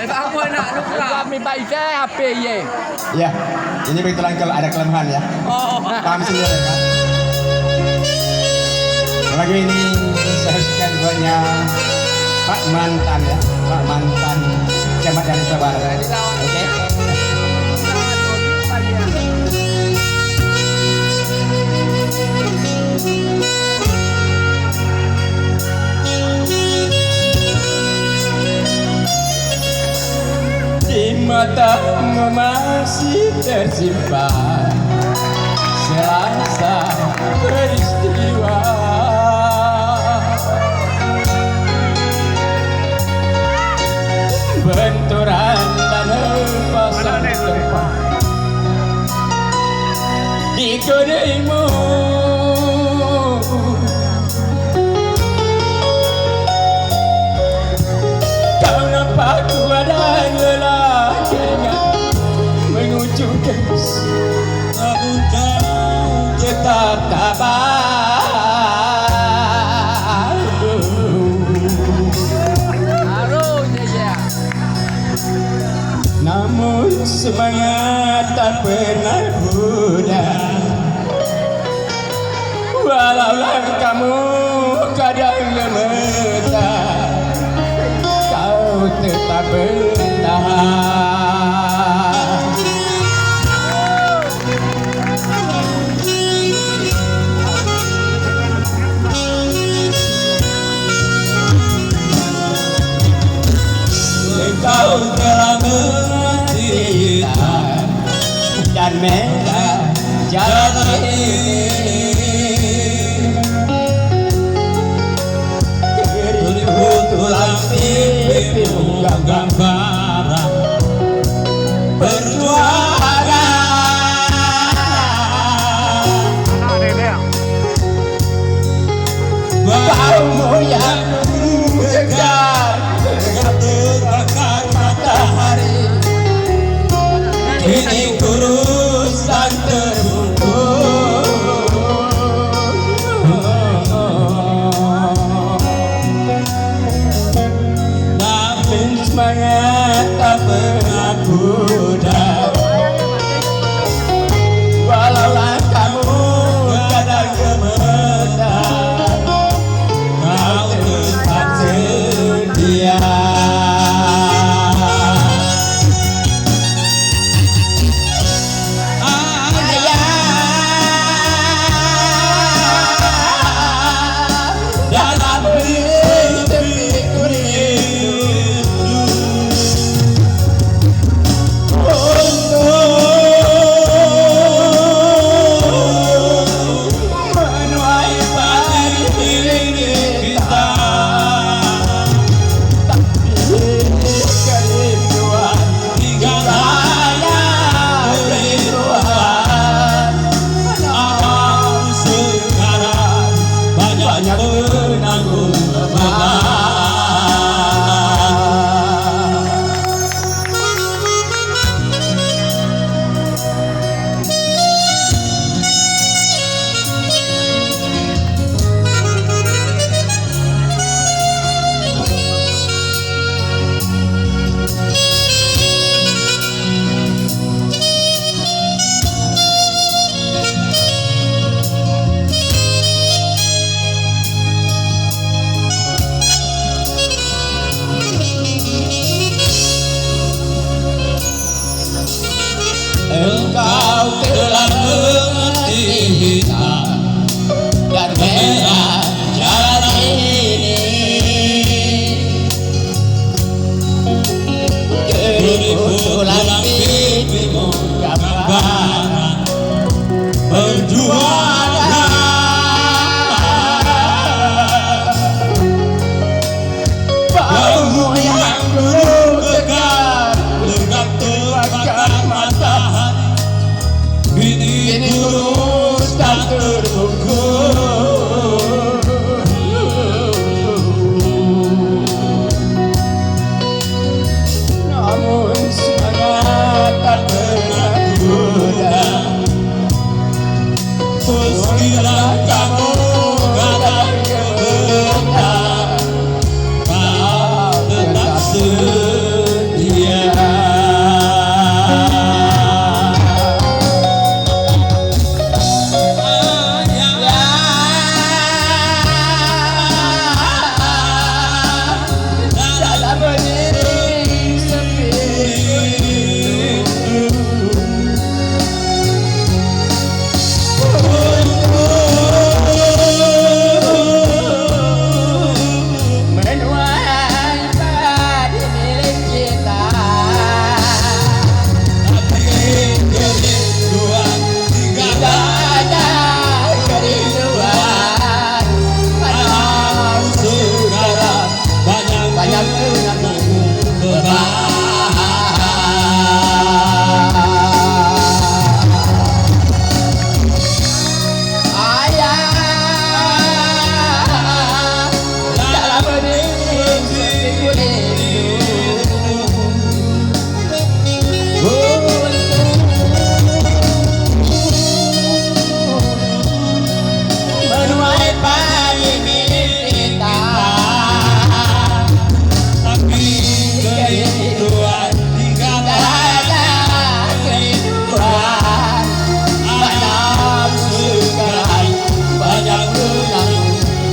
Apa nak luka? Kami baik saya HP ye. Ya, ini kebetulan kalau ada kelemahan ya. Oh. Paham sendiri kan? Lagu ini saya suka buatnya Pak Mantan ya, Pak Mantan Camat dari Barat. Oke. Di matamu masih tersimpan selasa peristiwa. Benturan dan hempasan tempat di kedaimu. Kau nampak kuat dan lelah menuju garis, namun kau tetap tabah. Namun semangat tak pernah pudar, walau kamu kadang gemetar, kau tetap bertahan. Kau telah menderita dan merah jalan ini. Beribu tulang pipimu gambaran perjuangan. Baumu yang tegar terbakar matahari, kini kurus dan terbungkus. Namun semangat tak pernah pudar, walau kamu kadang gemetar, kau tetap setia.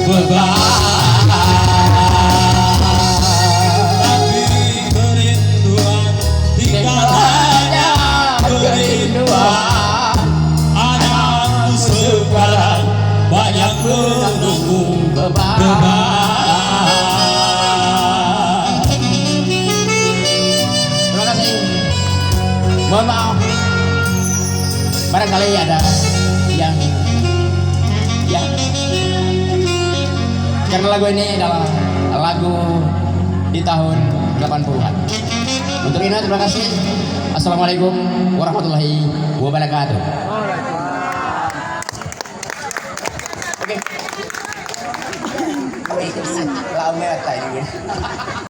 beban. Tapi kerinduan tinggal hanya kerinduan. Anakku sekarang banyak menunggu beban. Terima kasih. Mohon maaf. Barangkali ada yang karena lagu ini adalah lagu di tahun 80-an. Untuk ini terima kasih. Assalamualaikum warahmatullahi wabarakatuh. Oke. Lagu merah tadi.